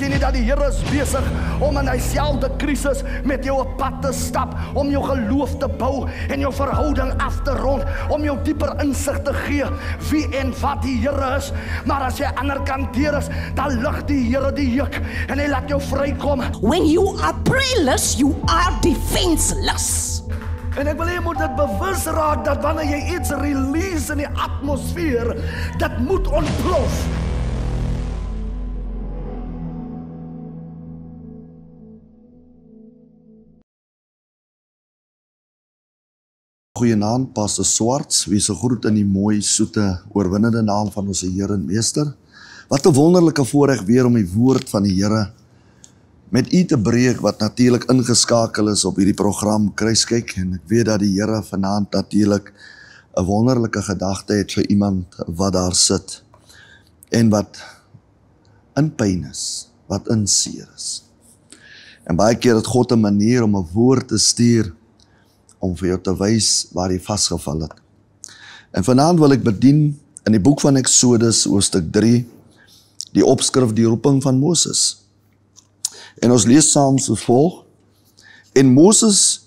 Weet jy nie dat die Here is besig om in dieselfde krisis met jou op pad te stap, om jou geloof te bou en jou verhouding af te rond, om jou dieper insig te gee wie en wat die Here is. Maar as jy aan die ander kant deur is, dan lig die Here die juk en hy laat jou vrykom. When you are prayerless, you are defenseless. En ek wil jy moet dit bewus raak dat wanneer jy iets release in die atmosfeer, dit moet ontplof. Goeienaand, Pastor Swarts, wie se groet in die mooi, soete, oorwinnende naam van ons Here en Meester. Wat 'n wonderlike voorreg weer om die woord van die Here met u te breek, wat natuurlik ingeskakel is op hierdie program Kruiskyk, en ek weet dat die Here vanaand natuurlik 'n wonderlike gedagte het vir iemand wat daar sit, en wat in pyn is, wat in seer is. En baie keer het God 'n manier om 'n woord te stuur, om vir jou te wys waar jy vasgeval het. En vanaand wil ek bedien in die boek van Exodus, hoofstuk 3, die opskrif, die roeping van Moses. En ons lees saam soos volg: En Moses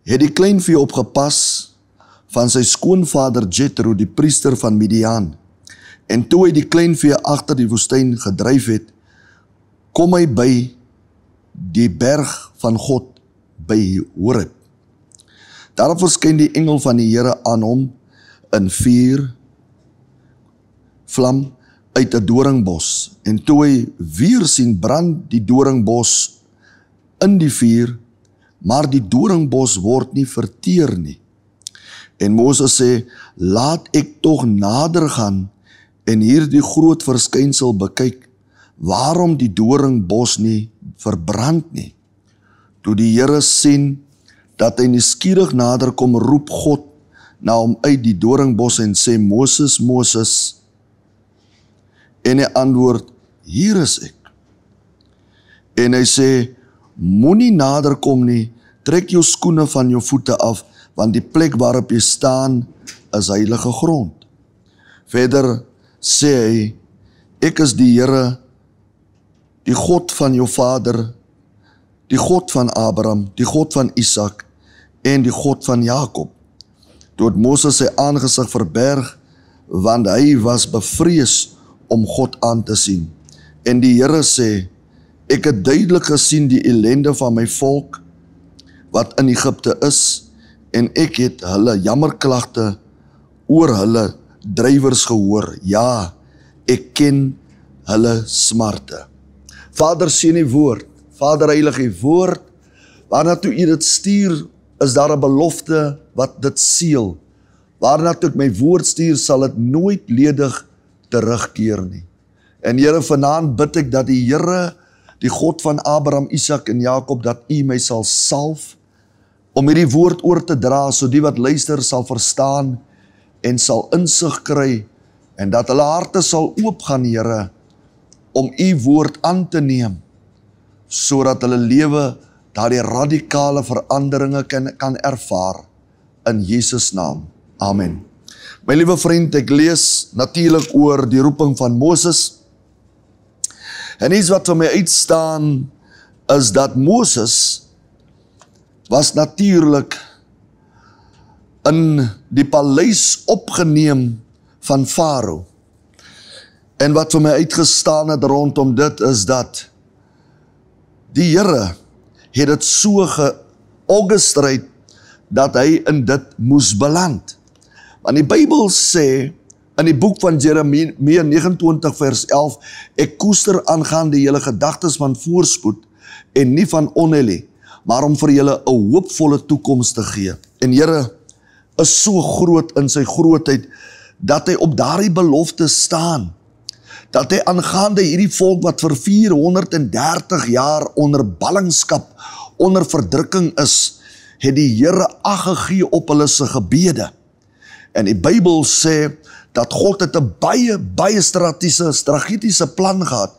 het die kleinvee opgepas van sy skoonvader Jethro, die priester van Midian. En toe hy die kleinvee agter die woestyn gedryf het, kom hy by die berg van God, by Horeb. Daarop verskyn die engel van die Here aan hom in vuur, vlam uit 'n doringbos. En toe hy weer sien, brand die doringbos in die vuur, maar die doringbos word nie verteer nie. En Moses sê, laat ek tog nader gaan en hierdie groot verskynsel bekyk, waarom die doringbos nie verbrand nie. Toe die Here sien dat hy nuuskierig nader kom, roep God na hom uit die doringbos en sê, Moses, Moses. En hy antwoord, hier is ek. En hy sê, moenie nader kom nie, trek jou skoene van jou voete af, want die plek waarop jy staan is heilige grond. Verder sê hy, ek is die Here, die God van jou vader, die God van Abraham, die God van Isak en die God van Jakob. Toe het Moses sy aangesig verberg, want hy was bevrees om God aan te sien. En die Here sê, ek het duidelik gesien die ellende van my volk, wat in Egipte is, en ek het hulle jammerklagte oor hulle drywers gehoor. Ja, ek ken hulle smarte. Vader, seën die woord. Vader, heilig die woord, waarna toe u dit stuur, is daar 'n belofte wat dit seël. Waarna toe ek my woord stuur, sal dit nooit ledig terugkeer nie. En Here, vanaand bid ek dat die Here, die God van Abraham, Isak en Jakob, dat u my sal salf, om hierdie woord oor te dra, so die wat luister sal verstaan, en sal insig kry, en dat hulle harte sal oopgaan, Here, om u woord aan te neem, sodat hulle lewe daardie radikale veranderinge kan ervaar, in Jesus naam. Amen. My liewe vriend, ek lees natuurlik oor die roeping van Moses, en iets wat vir my uitstaan, is dat Moses was natuurlik in die paleis opgeneem van Farao. En wat vir my uitgestaan het rondom dit, is dat die Here het dit so georgestreid, dat hy in dit moes beland. Want die Bybel sê, in die boek van Jeremia 29 vers 11, ek koester aangaande julle gedagtes van voorspoed, en nie van onheil nie, maar om vir julle 'n hoopvolle toekoms te gee. En Here is so groot in sy grootheid, dat hy op daardie belofte staan, dat hy aangaande hierdie volk wat vir 430 jaar onder ballingskap, onder verdrukking is, het die Here ag gegee op hulle se gebede. En die Bybel sê, dat God het 'n baie strategiese plan gehad,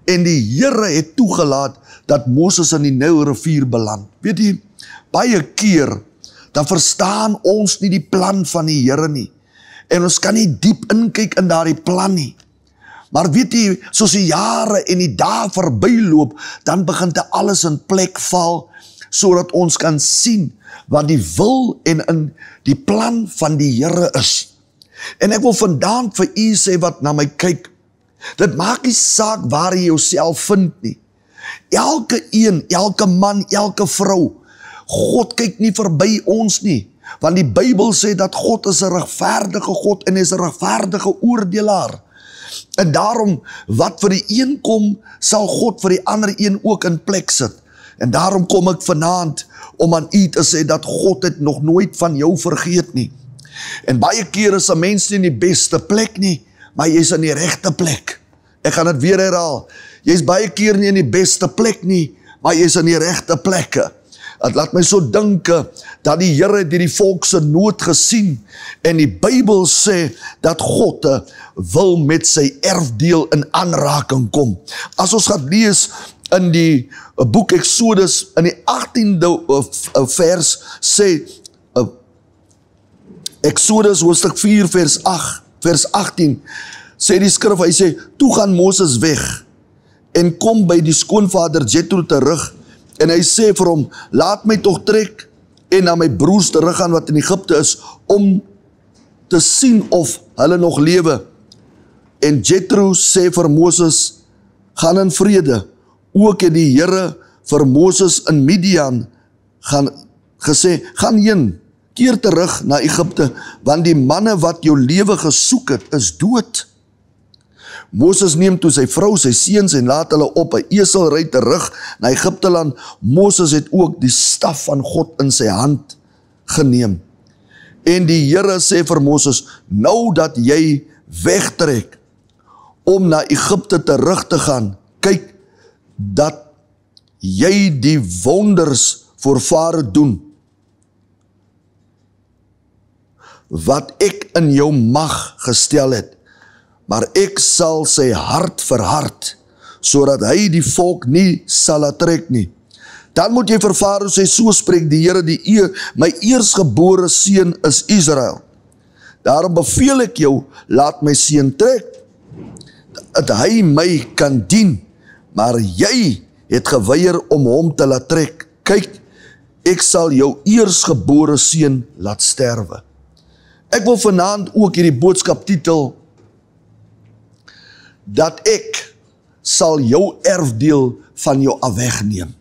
en die Here het toegelaat, dat Moses in die Nylrivier beland. Weet jy, baie keer, dan verstaan ons nie die plan van die Here nie, en ons kan nie diep inkyk in daardie plan nie, Maar weet jy, soos die jare en die dae verbyloop, dan begin dit alles in plek val, sodat ons kan sien wat die wil en in die plan van die Here is. En ek wil vandaan vir u sê wat na my kyk, dit maak nie saak waar jy jouself vind nie. Elke een, elke man, elke vrou, God kyk nie verby ons nie, want die Bybel sê dat God is 'n regverdige God en is 'n regverdige oordelaar. En daarom, wat vir die een kom, sal God vir die ander een ook in plek sit. En daarom kom ek vanaand om aan u te sê dat God het nog nooit van jou vergeet nie. En baie keer is 'n mens nie in die beste plek nie, maar jy is in die regte plek. Ek gaan dit weer herhaal. Jy is baie keer nie in die beste plek nie, maar jy is in die regte plekke. Het laat my so dink dat die Here het die volk se nood gesien en die Bybel sê dat God wil met sy erfdeel in aanraking kom. As ons gaan lees in die boek Exodus in die 18de vers sê Exodus hoofstuk 4 vers 18 sê die skrif, hy sê, toe gaan Moses weg en kom by die skoonvader Jethro terug en hy sê vir hom, laat my tog trek en na my broers terug gaan wat in Egipte is, om te sien of hulle nog lewe. En Jethro sê vir Moses, gaan in vrede. Ook het die Here vir Moses in Midian gesê, gaan heen, keer terug na Egipte, want die manne wat jou lewe gesoek het, is dood. Moses neem toe sy vrou, sy seuns en laat hulle op 'n esel ry terug na Egipte land. Moses het ook die staf van God in sy hand geneem. En die Here sê vir Moses, nou dat jy wegtrek om na Egipte terug te gaan, kyk dat jy die wonders voor Farao doen, wat ek in jou mag gestel het, maar ek sal sy hart verhard, sodat hy die volk nie sal laat trek nie. Dan moet jy vir Farao sê, so spreek die Here, my eersgebore seun is Israel. Daarom beveel ek jou, laat my seun trek, dat hy my kan dien, maar jy het geweier om hom te laat trek. Kyk, ek sal jou eersgebore seun laat sterwe. Ek wil vanaand ook hierdie boodskap titel, dat ek sal jou erfdeel van jou afwegneem.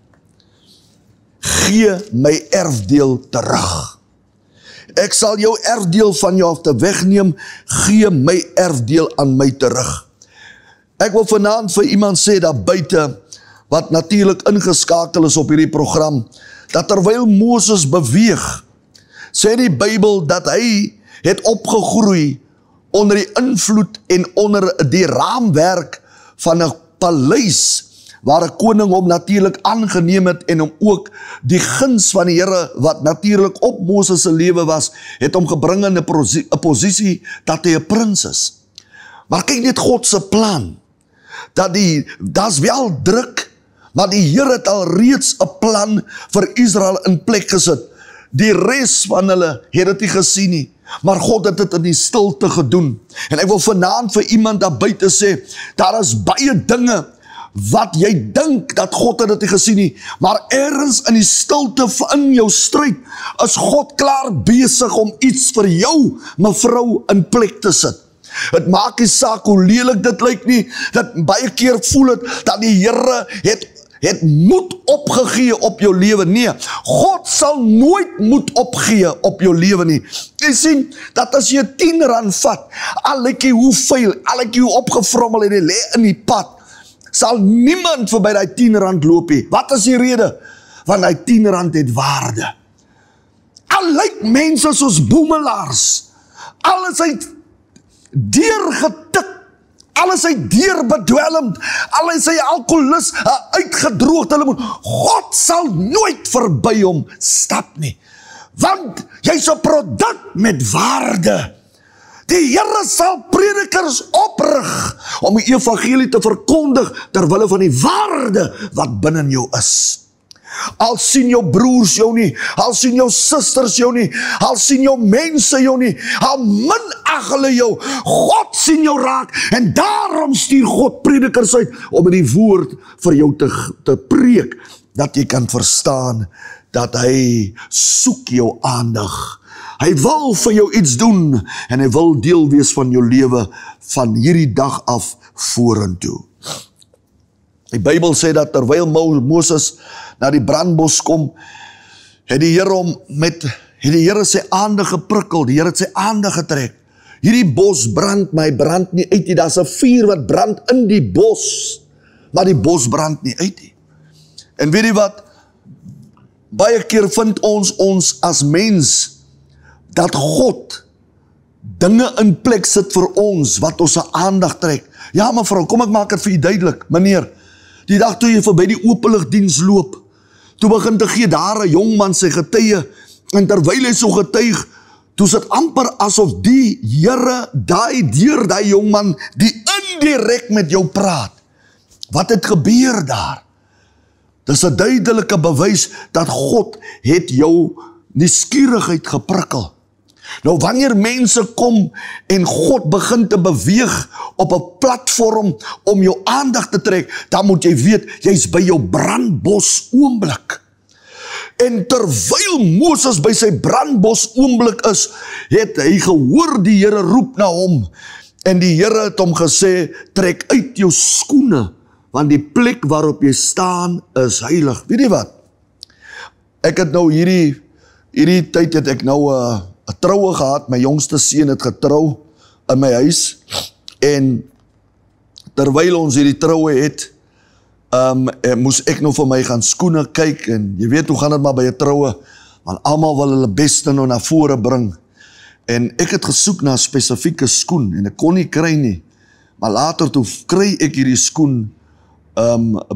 Gee my erfdeel terug. Ek sal jou erfdeel van jou af te wegneem, gee my erfdeel aan my terug. Ek wil vanaand vir iemand sê daar buite, wat natuurlik ingeskakel is op hierdie program, dat terwyl Moses beweeg, sê die Bybel dat hy het opgegroei onder die invloed en onder die raamwerk van 'n paleis, waar 'n koning hom natuurlik aangeneem het en hom ook die guns van die Here wat natuurlik op Moses se lewe was, het hom gebring in 'n posisie dat hy 'n prins is. Maar kyk net God se plan, daar's wel druk, maar die Here het al reeds 'n plan vir Israel in plek gesit. Die res van hulle het dit nie gesien nie, maar God het dit in die stilte gedoen. En ek wil vanaand vir iemand daar buite sê, daar is baie dinge wat jy dink dat God het dit nie gesien nie, maar ergens in die stilte in jou stryd, is God klaar besig om iets vir jou, mevrou, in plek te sit. Het maak nie saak hoe lelik dit lyk nie, dat baie keer voel het, dat die Here het moed opgegee op jou lewe. Nee, God sal nooit moed opgee op jou lewe nie. Jy sien, dat as jy 10 rand vat, al lyk jy hoe vuil, al lyk jy hoe opgevrommel en jy lê in die pad, sal niemand verby die 10 rand loop nie. Wat is die rede? Want die 10 rand het waarde. Al lyk mense soos boemelaars, alles uit deurgetik, alles uit deurbedwelmd, alles hy alkoholist, uitgedroogd, God sal nooit verby hom stap nie, want jy's 'n produk met waarde. Die Here sal predikers oprig om die evangelie te verkondig terwille van die waarde wat binne jou is. Al sien jou broers jou nie, al sien jou susters jou nie, al sien jou mense jou nie, al minag hulle jou, God sien jou raak, en daarom stuur God predikers uit, om die woord vir jou te preek, dat jy kan verstaan, dat hy soek jou aandag. Hy wil vir jou iets doen, en hy wil deel wees van jou lewe, van hierdie dag af vorentoe. Die Bybel sê dat terwyl Moses na die brandbos kom, het die Here sy aandag geprikkel, die Here het sy aandag getrek. Hierdie bos brand, maar hy brand nie uit nie. Daar's 'n vuur wat brand in die bos, maar die bos brand nie uit nie. En weet jy wat? Baie keer vind ons as mens dat God dinge in plek sit vir ons wat ons aandag trek. Ja, mevrou, kom ek maak dit vir u duidelik, meneer. Die dag toe jy verby die openligdiens loop, toe begin te gee daar 'n jong man sy getuie, en terwyl hy so getuig, toe sit amper asof die Here deur daai jong man die indirek met jou praat. Wat het gebeur daar? Dis 'n duidelike bewys dat God het jou nuuskierigheid geprikkel. Nou wanneer mense kom en God begin te beweeg op 'n platform om jou aandag te trek, dan moet jy weet, jy's by jou brandbos oomblik. En terwyl Moses by sy brandbos oomblik is, het hy gehoor die Here roep na hom, en die Here het hom gesê, trek uit jou skoene, want die plek waarop jy staan is heilig. Weet jy wat? Ek het nou hierdie tyd het ek nou 'n troue gehad, my jongste seun het getrou in my huis, en terwyl ons hierdie troue het, moes ek nou vir my gaan skoene kyk, en jy weet hoe gaan dit maar by 'n troue, want almal wil hulle beste nou na vore bring, en ek het gesoek na 'n spesifieke skoen, en ek kon nie kry nie, maar later toe kry ek hierdie skoen,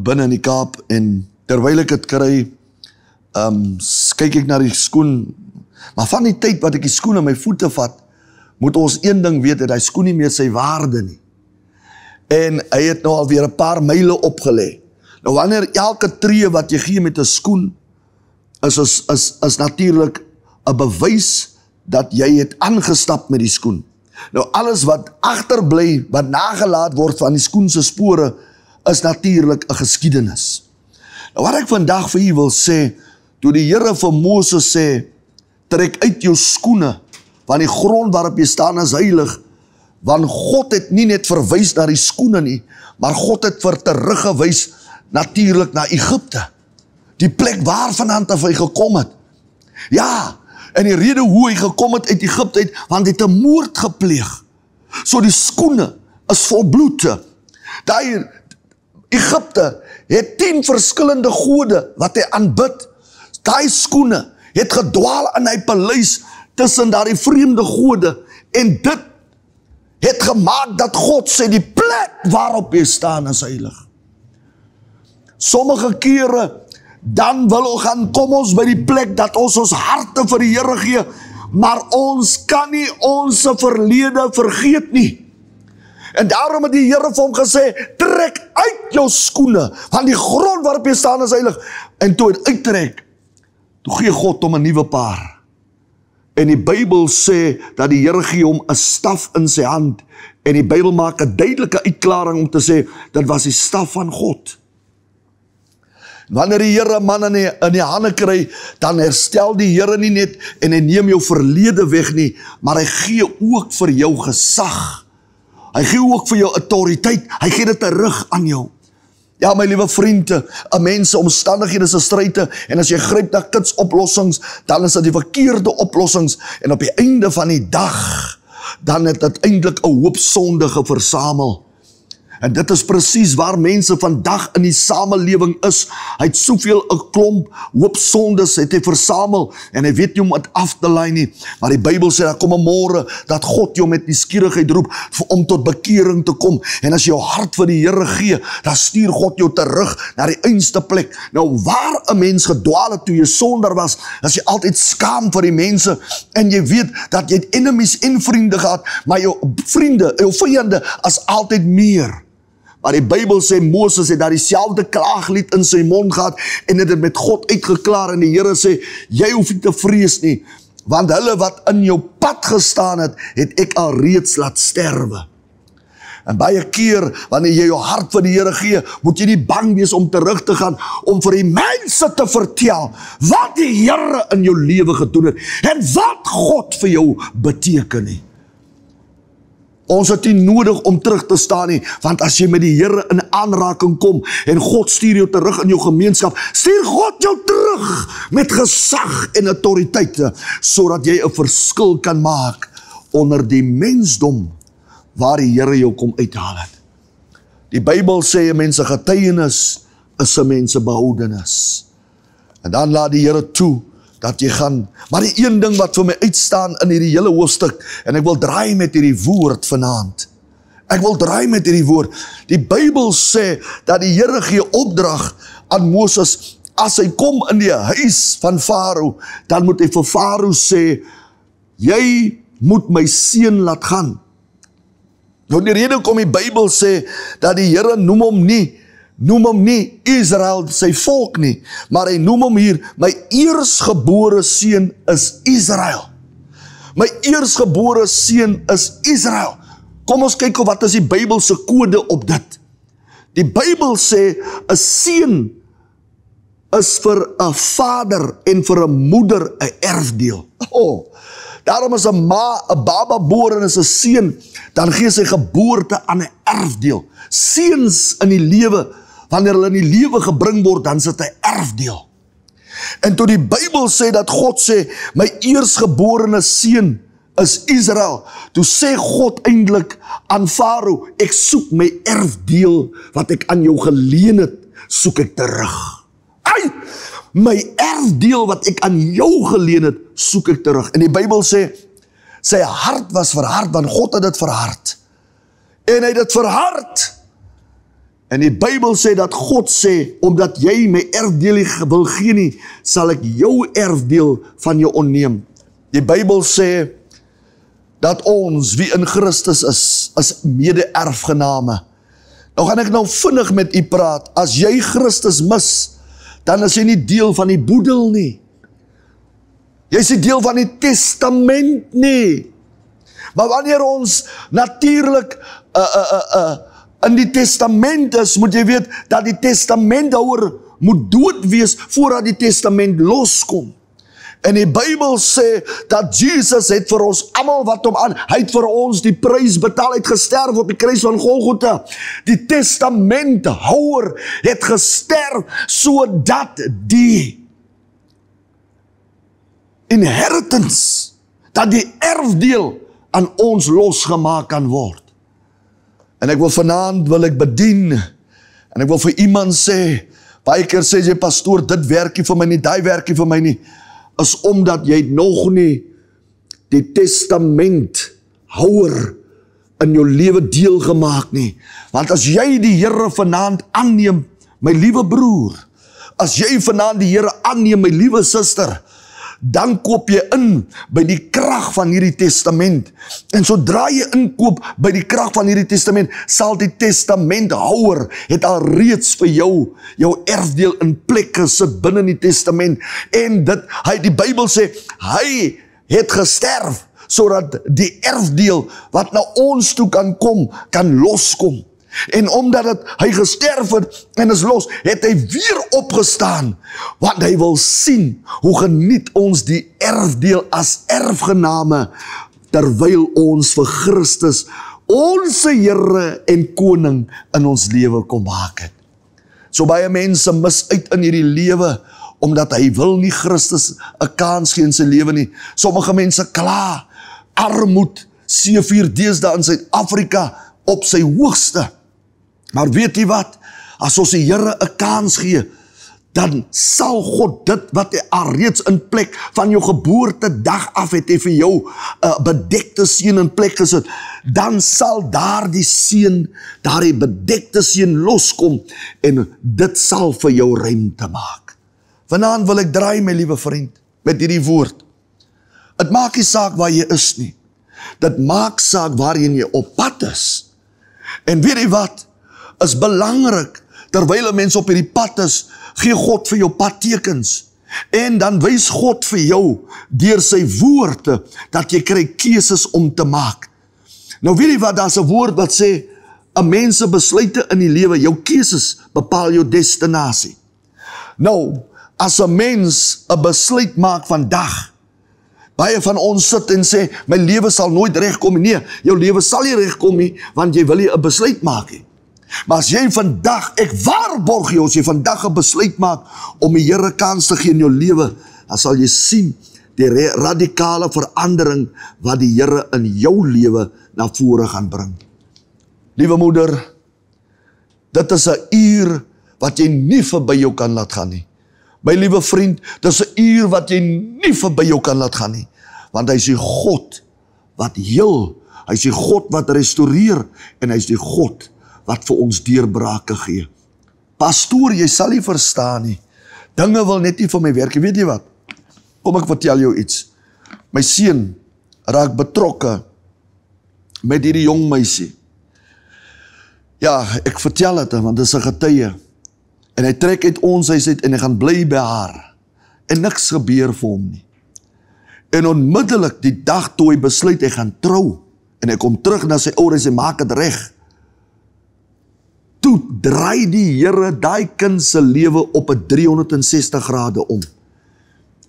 binne in die Kaap, en terwyl ek het kry, kyk ek na die skoen, maar van die tyd wat ek die skoen in my voete vat, moet ons een ding weet, dat hy skoen nie meer sy waarde nie. En hy het nou alweer 'n paar myle opgelê. Nou wanneer elke tree wat jy gee met 'n skoen, is natuurlik 'n bewys dat jy het aangestap met die skoen. Nou alles wat agterbly, wat nagelaat word van die skoen se spore, is natuurlik 'n geskiedenis. Nou wat ek vandag vir u wil sê, toe die Here vir Moses sê, trek uit jou skoene, want die grond waarop jy staan is heilig, want God het nie net verwys na die skoene nie, maar God het teruggewys natuurlik na Egipte, die plek waarvandaan hy gekom het. Ja, en die rede hoe hy gekom het uit Egipte uit, want hy het 'n moord gepleeg. So die skoene is vol bloed. Daai Egipte het 10 verskillende gode wat hy aanbid. Daai skoene het gedwaal in hy paleis tussen daardie vreemde gode, en dit het gemaak dat God sê die plek waarop jy staan is heilig. Sommige kere dan wil ons gaan, kom ons by die plek dat ons harte vir die Here gee, maar ons kan nie ons verlede vergeet nie. En daarom het die Here vir hom gesê, trek uit jou skoene, want die grond waarop jy staan is heilig. En toe het uittrek, toe gee God hom 'n nuwe paar. En die Bybel sê dat die Here gee hom 'n staf in sy hand, en die Bybel maak 'n duidelike uitklaring om te sê, dit was die staf van God. Wanneer die Here 'n man in die hande kry, dan herstel die Here nie net, en hy neem jou verlede weg nie, maar hy gee ook vir jou gesag. Hy gee ook vir jou autoriteit, hy gee dit terug aan jou. Ja, my liewe vriende, 'n mens se omstandighede is 'n stryde, en as jy gryp na kitsoplossings, dan is dit die verkeerde oplossings, en op die einde van die dag, dan het dit eintlik 'n hoop sondige versamel. En dit is presies waar mense vandag in die samelewing is. Hy het soveel 'n klomp hoop sondes het hy versamel, en hy weet nie om dit af te lei nie. Maar die Bybel sê, daar kom 'n môre dat God jou met nuuskierigheid roep om tot bekering te kom. En as jy jou hart vir die Here gee, dan stuur God jou terug na die einste plek. Nou waar 'n mens gedwaal het toe jy sonder was, as jy altyd skaam vir die mense, en jy weet dat jy het enemies en vriende gehad, maar jou vriende, jou vyande is altyd meer. Maar die Bybel sê Moses het daar dieselfde klaaglied in sy mond gehad en het dit met God uitgeklaar en die Here sê, jy hoef nie te vrees nie, want hulle wat in jou pad gestaan het, het ek al reeds laat sterwe. En baie keer, wanneer jy jou hart vir die Here gee, moet jy nie bang wees om terug te gaan, om vir die mense te vertel, wat die Here in jou lewe gedoen het, en wat God vir jou beteken nie. Ons het nie nodig om terug te staan nie, want as jy met die Here in aanraking kom, en God stuur jou terug in jou gemeenskap, stuur God jou terug, met gesag en autoriteite, sodat jy 'n verskil kan maak, onder die mensdom, waar die Here jou kom uithaal het. Die Bybel sê, mense getuienis is 'n mense behoudenis. En dan laat die Here toe, dat jy gaan, maar die een ding wat vir my uitstaan in hierdie hele hoofstuk, en ek wil draai met hierdie woord vanaand. Ek wil draai met hierdie woord. Die Bybel sê, dat die Here gee opdrag aan Moses, as hy kom in die huis van Farao, dan moet hy vir Farao sê, jy moet my seun laat gaan. Nou die rede kom die Bybel sê, dat die Here noem hom nie Israel, sy volk nie, maar hy noem hom hier, my eersgebore seun is Israel. My eersgebore seun is Israel. Kom ons kyk wat is die Bybelse kode op dit. Die Bybel sê, 'n seun is vir 'n vader en vir 'n moeder 'n erfdeel. Daarom as 'n baba boor en is 'n seun, dan gee sy geboorte aan 'n erfdeel. Seuns in die lewe, wanneer hulle in die lewe gebring word, dan is dit 'n erfdeel. En toe die Bybel sê dat God sê, my eersgeborene seun is Israel, toe sê God eintlik aan Farao, ek soek my erfdeel wat ek aan jou geleen het, soek ek terug. My erfdeel wat ek aan jou geleen het, soek ek terug. En die Bybel sê, sy hart was verhard, want God het dit verhard. En hy het dit verhard. En die Bybel sê dat God sê, omdat jy my erfdeel nie wil gee nie, sal ek jou erfdeel van jou ontneem. Die Bybel sê, dat ons, wie in Christus is mede-erfgename. Nou gaan ek vinnig met u praat, as jy Christus mis, dan is jy nie deel van die boedel nie. Jy is nie deel van die testament nie. Maar wanneer ons natuurlijk in die testament is, moet jy weet, dat die testamenthouer moet dood wees, voordat die testament loskom. En die Bybel sê, dat Jesus het vir ons almal wat hom aan, hy het vir ons die prys betaal, het gesterf op die kruis van Golgotha. Die testamenthouer het gesterf, sodat die inheritance, dat die erfdeel aan ons losgemaak kan word. En ek wil vanaand wil ek bedien, en ek wil vir iemand sê, baie keer sê jy, pastoor, dit werkie vir my nie, die werkie vir my nie, is omdat jy nog nie die testamenthouer in jou lewe deel gemaak nie. Want as jy die Here vanaand aanneem, my liewe broer, as jy vanaand die Here aanneem, my liewe suster, dan koop jy in by die krag van hierdie testament. En sodra jy inkoop by die krag van hierdie testament, sal die testamenthouer het al reeds vir jou erfdeel in plek gesit binne die testament. En die Bybel sê, hy het gesterf, sodat die erfdeel wat na ons toe kan kom, kan loskom. En omdat hy gesterf het en is los, het hy weer opgestaan, want hy wil sien hoe geniet ons die erfdeel as erfgename, terwyl ons vir Christus, ons Here en Koning in ons lewe kom maak het. So baie mense mis uit in hierdie lewe, omdat hy wil nie Christus 'n kans gee in sy lewe nie. Sommige mense kla, armoed, C4 deesdae in Suid-Afrika op sy hoogste. Maar weet jy wat, as ons die Here 'n kans gee, dan sal God dit wat hy al reeds in plek van jou geboortedag af het hy vir jou 'n bedekte seun in plek gesit, dan sal daardie bedekte seun loskom, en dit sal vir jou ruimte maak. Vanaand wil ek draai, my liewe vriend, met hierdie woord. Het maak nie saak waar jy is nie. Dit maak saak waarheen jy op pad is. En weet jy wat? is belangrik. Terwyl 'n mens op hierdie pad is, gee God vir jou padtekens. En dan wys God vir jou deur sy woorde dat jy kry keuses om te maak. Nou weet jy wat, daar's 'n woord wat sê 'n mens se besluite in die lewe, jou keuses bepaal jou destinasie. Nou, as 'n mens 'n besluit maak vandag, baie van ons sit en sê, my lewe sal nooit regkom nie. Nee, jou lewe sal nie regkom nie, want jy wil nie 'n besluit maak nie. Maar as jy vandag, ek waarborg jou, as jy vandag 'n besluit maak om die Here kans te gee in jou lewe, dan sal jy sien die radikale verandering wat die Here in jou lewe na vore gaan bring. Liewe moeder, dit is 'n uur wat jy nie verby jou kan laat gaan nie. My liewe vriend, dit is 'n uur wat jy nie verby jou kan laat gaan nie, want hy is die God wat heel, hy is die God wat restoreer, en hy is die God wat vir ons deurbrake gee. Pastoor, jy sal nie verstaan nie. Dinge wil net nie vir my werk. Weet jy wat? Kom ek vertel jou iets. My seun raak betrokke met hierdie jong meisie. Ja, ek vertel dit, want dit is 'n getuie. En hy trek uit ons huis uit en hy gaan bly by haar. En niks gebeur vir hom nie. En onmiddellik die dag toe hy besluit hy gaan trou, en hy kom terug na sy ouers en maak dit reg, toe draai die Here daai kind se lewe op 'n 360 grade om.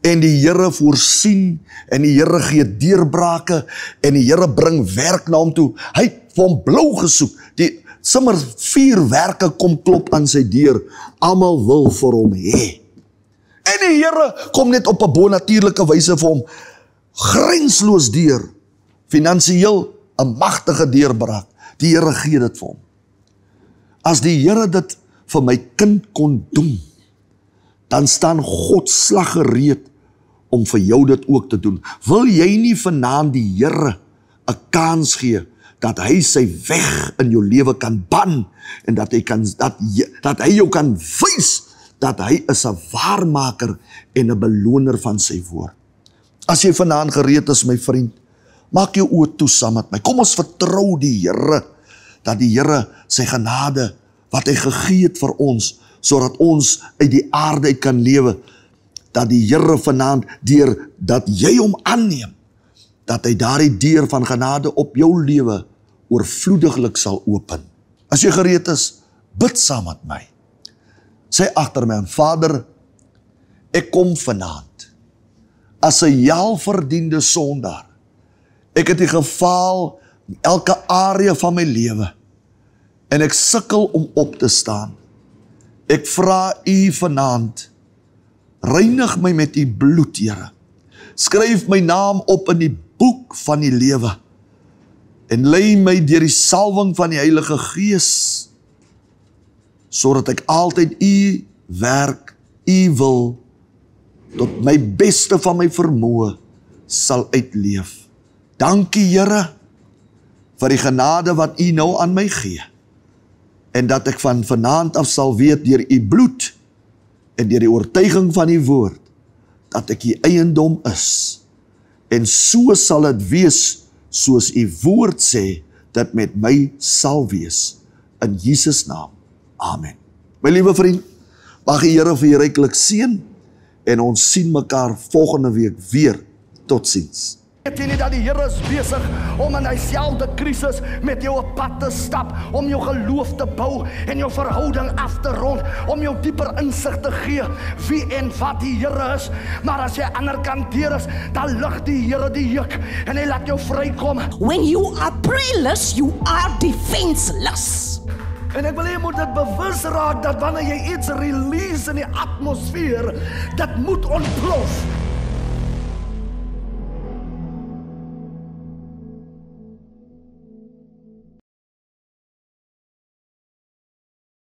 En die Here voorsien, en die Here gee deurbrake, en die Here bring werk na hom toe. Hy het vir hom blou gesoek. Die sommer 4 werke kom klop aan sy deur. Almal wil vir hom hê. En die Here kom net op 'n bonatuurlike wyse vir hom grensloos deur. Finansiëel 'n magtige deurbraak. Die Here gee dit vir hom. As die Here dit vir my kind kon doen, dan staan God slaggereed om vir jou dit ook te doen. Wil jy nie vanaand die Here 'n kans gee, dat hy sy weg in jou lewe kan ban, en dat hy jou kan wys, dat hy is 'n waarmaker en 'n beloner van sy woord. As jy vanaand gereed is, my vriend, maak jou oë toe saam met my. Kom ons vertrou die Here, dat die Here sy genade, wat hy gegee het vir ons, sodat ons uit die aarde uit kan lewe, dat die Here vanaand, deur dat jy hom aanneem, dat hy daardie deur van genade op jou lewe oorvloediglik sal open. As jy gereed is, bid saam met my. Sê agter my, Vader, ek kom vanaand as 'n welverdiende sondaar. Ek het U gefaal in elke area van my lewe, en ek sukkel om op te staan. Ek vra U vanaand, reinig my met U bloed, Here. Skryf my naam op in die boek van die lewe, en lei my deur die salwing van die Heilige Gees, sodat ek altyd U werk, U wil, tot my beste van my vermoë sal uitleef. Dankie, Here, vir die genade wat U nou aan my gee, en dat ek van vanaand af sal weet deur U bloed, en deur die oortuiging van U woord, dat ek U eiendom is, en so sal dit wees, soos U woord sê, dat met my sal wees, in Jesus naam, amen. My liewe vriend, mag die Here vir jou ryklik seën, en ons sien mekaar volgende week weer. Totsiens. Weet jy nie dat die Here is besig om in dieselfde krisis met jou op pad te stap, om jou geloof te bou en jou verhouding af te rond, om jou dieper insig te gee wie en wat die Here is. Maar as jy aan die ander kant deur is, dan lig die Here die juk en hy laat jou vrykom. When you are prayerless, you are defenseless. En ek wil jy moet dit bewus raak dat wanneer jy iets release in die atmosfeer, dit moet ontplof.